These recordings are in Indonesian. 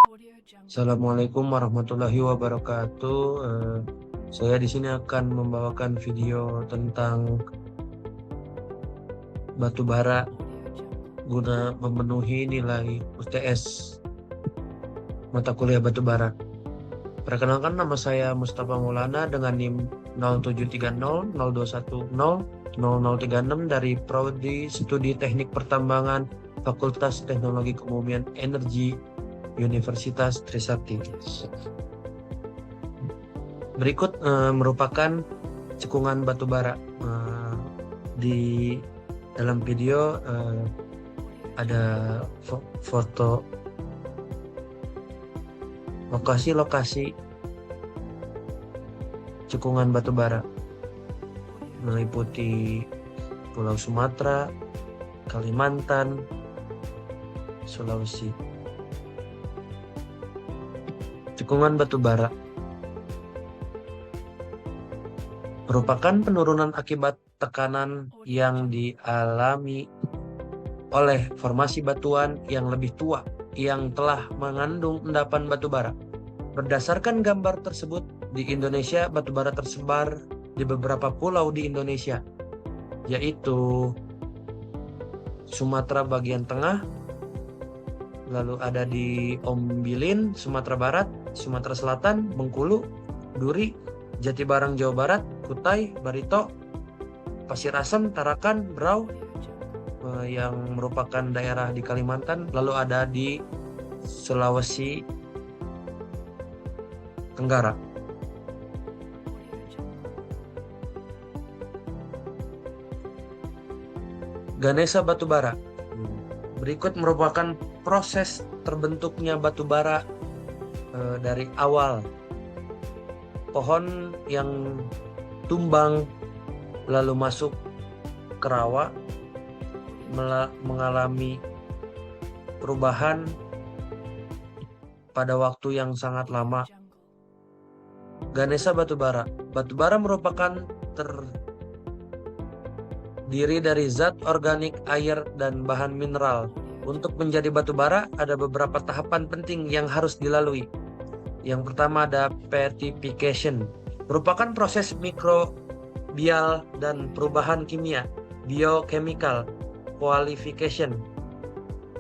Assalamualaikum warahmatullahi wabarakatuh. Saya di sini akan membawakan video tentang batu bara guna memenuhi nilai UTS mata kuliah batu bara. Perkenalkan, nama saya Mustafa Maulana dengan NIM 0730 021 0036 dari Prodi Studi Teknik Pertambangan Fakultas Teknologi Kebumian Energi Universitas Trisakti. Berikut merupakan cekungan batu bara. Di dalam video ada foto lokasi-lokasi cekungan batu bara, meliputi Pulau Sumatera, Kalimantan, Sulawesi. Cekungan batu bara merupakan penurunan akibat tekanan yang dialami oleh formasi batuan yang lebih tua yang telah mengandung endapan batu bara. Berdasarkan gambar tersebut, di Indonesia batu bara tersebar di beberapa pulau di Indonesia, yaitu Sumatera bagian tengah, lalu ada di Ombilin, Sumatera Barat, Sumatera Selatan, Bengkulu, Duri, Jatibarang, Jawa Barat, Kutai, Barito, Pasir Asem, Tarakan, Berau, yang merupakan daerah di Kalimantan, lalu ada di Sulawesi Tenggara. Ganesha batu bara. Berikut merupakan proses terbentuknya batu bara dari awal pohon yang tumbang lalu masuk ke rawa, mengalami perubahan pada waktu yang sangat lama. Ganesha batu bara. Batu bara merupakan terdiri dari zat organik, air, dan bahan mineral. Untuk menjadi batu bara ada beberapa tahapan penting yang harus dilalui. Yang pertama ada petrification, merupakan proses mikrobial dan perubahan kimia, biochemical qualification,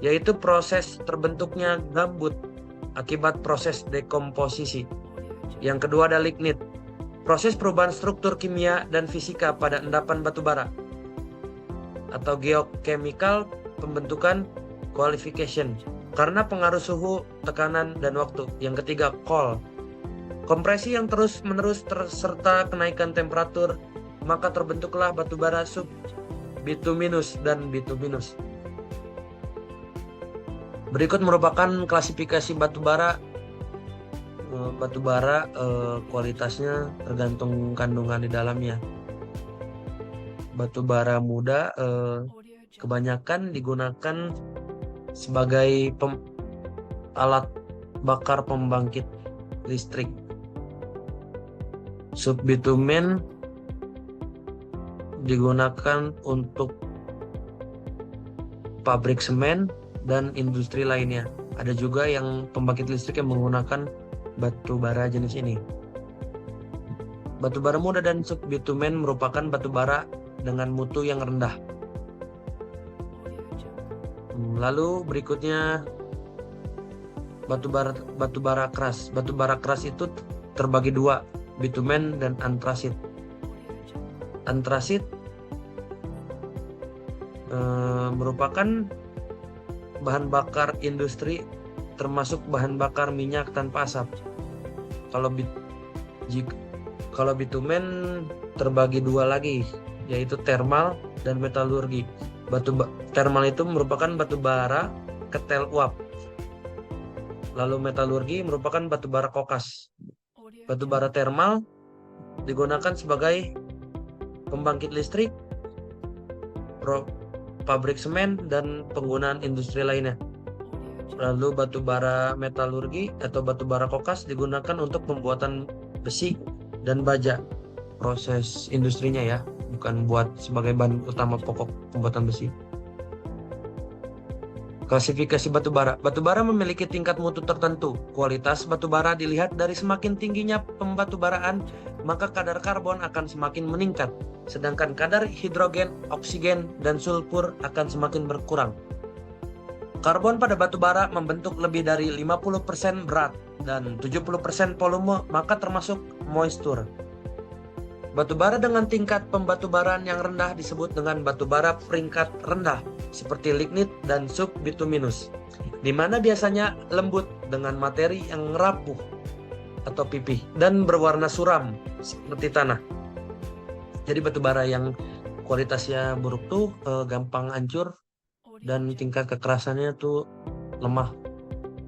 yaitu proses terbentuknya gambut akibat proses dekomposisi. Yang kedua ada lignit, proses perubahan struktur kimia dan fisika pada endapan batu bara, atau geochemical pembentukan qualification, karena pengaruh suhu, tekanan, dan waktu. Yang ketiga coal, kompresi yang terus-menerus serta kenaikan temperatur, maka terbentuklah batu bara subbituminus dan bituminus. Berikut merupakan klasifikasi batu bara. Batu bara kualitasnya tergantung kandungan di dalamnya. Batu bara muda kebanyakan digunakan sebagai alat bakar pembangkit listrik. Subbitumen digunakan untuk pabrik semen dan industri lainnya. Ada juga yang pembangkit listrik yang menggunakan batu bara jenis ini. Batu bara muda dan subbitumen merupakan batu bara dengan mutu yang rendah. Lalu berikutnya batu bara keras. Batu bara keras itu terbagi dua, bitumen dan antrasit. Antrasit merupakan bahan bakar industri, termasuk bahan bakar minyak tanpa asap. Kalau bitumen terbagi dua lagi, yaitu thermal dan metalurgi. Thermal itu merupakan batu bara ketel uap. Lalu metalurgi merupakan batu bara kokas. Batu bara thermal digunakan sebagai pembangkit listrik, pabrik semen, dan penggunaan industri lainnya. Lalu batu bara metalurgi atau batu bara kokas digunakan untuk pembuatan besi dan baja. Proses industrinya ya, bukan buat sebagai bahan utama pokok pembuatan besi. Klasifikasi batu bara. Batu bara memiliki tingkat mutu tertentu. Kualitas batu bara dilihat dari semakin tingginya pembatubaraan, maka kadar karbon akan semakin meningkat, sedangkan kadar hidrogen, oksigen, dan sulfur akan semakin berkurang. Karbon pada batu bara membentuk lebih dari 50% berat dan 70% volume, maka termasuk moisture. Batu bara dengan tingkat pembatubaraan yang rendah disebut dengan batu bara peringkat rendah, seperti lignit dan subbituminous, di mana biasanya lembut dengan materi yang rapuh atau pipih dan berwarna suram seperti tanah. Jadi batu bara yang kualitasnya buruk tuh gampang hancur dan tingkat kekerasannya tuh lemah.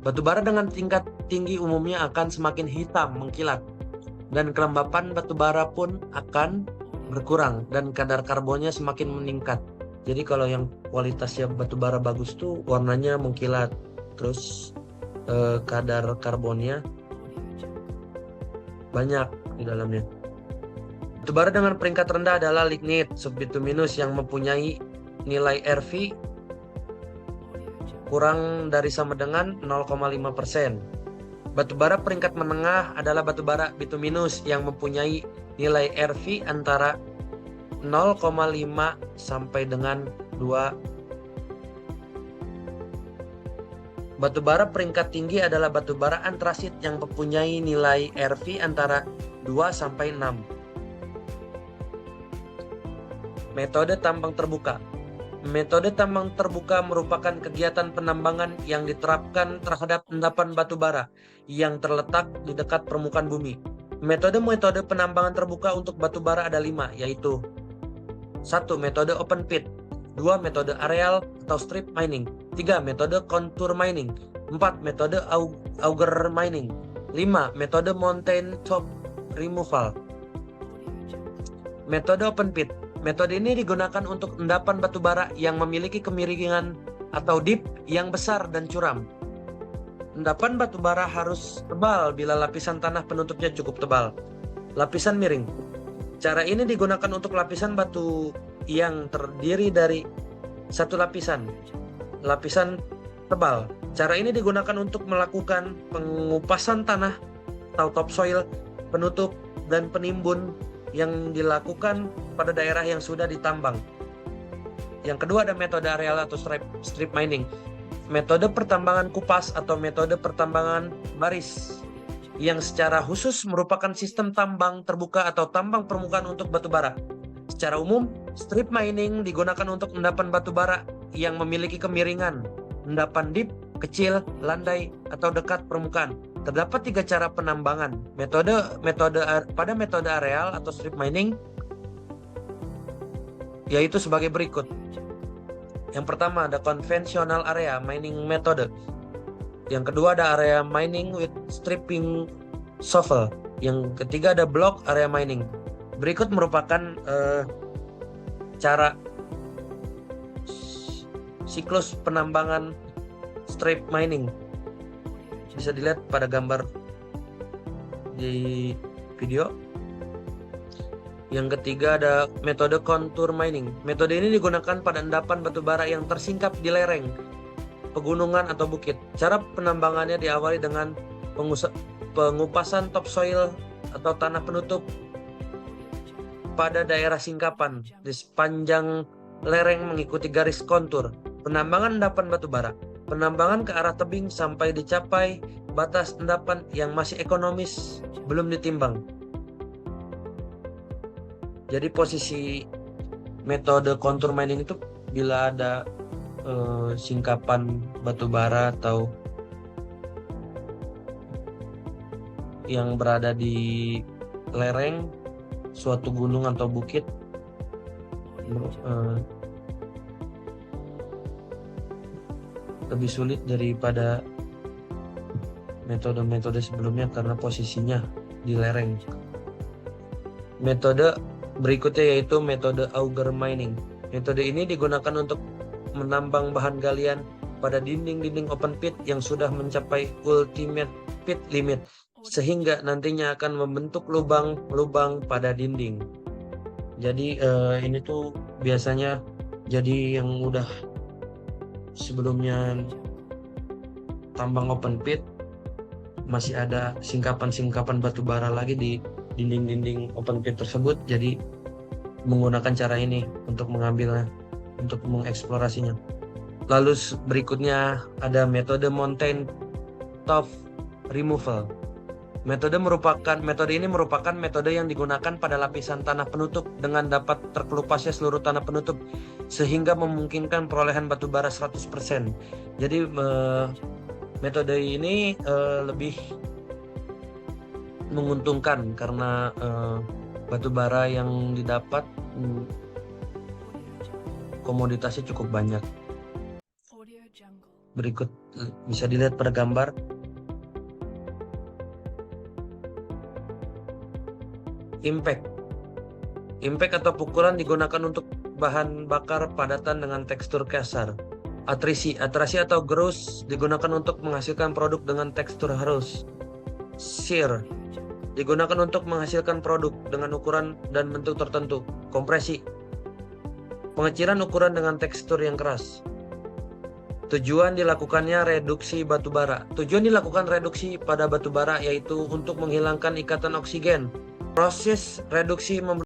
Batu bara dengan tingkat tinggi umumnya akan semakin hitam mengkilat, dan kelembapan batu bara pun akan berkurang dan kadar karbonnya semakin meningkat. Jadi kalau yang kualitasnya batu bara bagus tuh warnanya mengkilat, terus kadar karbonnya banyak di dalamnya. Batu bara dengan peringkat rendah adalah lignit subbituminous yang mempunyai nilai RV kurang dari sama dengan 0,5%. Batu bara peringkat menengah adalah batu bara bituminous yang mempunyai nilai RV antara 0,5 sampai dengan 2. Batu bara peringkat tinggi adalah batu bara antrasit yang mempunyai nilai RV antara 2 sampai 6. Metode tambang terbuka. Metode tambang terbuka merupakan kegiatan penambangan yang diterapkan terhadap endapan batu bara yang terletak di dekat permukaan bumi. Metode-metode penambangan terbuka untuk batu bara ada 5, yaitu 1. Metode open pit, 2. Metode areal atau strip mining, 3. Metode contour mining, 4. Metode auger mining, 5. Metode mountain top removal. Metode open pit. Metode ini digunakan untuk endapan batu bara yang memiliki kemiringan atau dip yang besar dan curam. Endapan batu bara harus tebal bila lapisan tanah penutupnya cukup tebal. Lapisan miring. Cara ini digunakan untuk lapisan batu yang terdiri dari satu lapisan tebal. Cara ini digunakan untuk melakukan pengupasan tanah atau topsoil, penutup, dan penimbun yang dilakukan pada daerah yang sudah ditambang. Yang kedua ada metode areal atau strip mining. Metode pertambangan kupas atau metode pertambangan baris yang secara khusus merupakan sistem tambang terbuka atau tambang permukaan untuk batu bara. Secara umum, strip mining digunakan untuk endapan batu bara yang memiliki kemiringan, endapan dip, kecil, landai, atau dekat permukaan. Terdapat 3 cara penambangan. Pada metode areal atau strip mining yaitu sebagai berikut. Yang pertama ada konvensional area mining method. Yang kedua ada area mining with stripping shovel. Yang ketiga ada block area mining. Berikut merupakan cara siklus penambangan strip mining. Bisa dilihat pada gambar di video. Yang ketiga ada metode contour mining. Metode ini digunakan pada endapan batu bara yang tersingkap di lereng, pegunungan atau bukit. Cara penambangannya diawali dengan pengupasan topsoil atau tanah penutup pada daerah singkapan di sepanjang lereng mengikuti garis kontur. Penambangan endapan batu bara. Penambangan ke arah tebing sampai dicapai batas endapan yang masih ekonomis belum ditimbang. Jadi posisi metode contour mining itu bila ada singkapan batu bara atau yang berada di lereng suatu gunung atau bukit, lebih sulit daripada metode-metode sebelumnya karena posisinya di lereng. Metode berikutnya yaitu metode auger mining. Metode ini digunakan untuk menambang bahan galian pada dinding-dinding open pit yang sudah mencapai ultimate pit limit, sehingga nantinya akan membentuk lubang-lubang pada dinding. Jadi ini tuh biasanya jadi yang udah sebelumnya tambang open pit, masih ada singkapan-singkapan batu bara lagi di dinding-dinding open pit tersebut. Jadi menggunakan cara ini untuk mengambilnya, untuk mengeksplorasinya. Lalu berikutnya ada metode mountain top removal. Metode ini merupakan metode yang digunakan pada lapisan tanah penutup dengan dapat terkelupasnya seluruh tanah penutup sehingga memungkinkan perolehan batu bara 100%. Jadi metode ini lebih menguntungkan karena batu bara yang didapat komoditasnya cukup banyak. Berikut bisa dilihat pada gambar. Impact atau pukulan digunakan untuk bahan bakar padatan dengan tekstur kasar. Atrasi atau gross digunakan untuk menghasilkan produk dengan tekstur halus. Shear digunakan untuk menghasilkan produk dengan ukuran dan bentuk tertentu. Kompresi, pengecilan ukuran dengan tekstur yang keras. Tujuan dilakukan reduksi pada batu bara yaitu untuk menghilangkan ikatan oksigen. Proses reduksi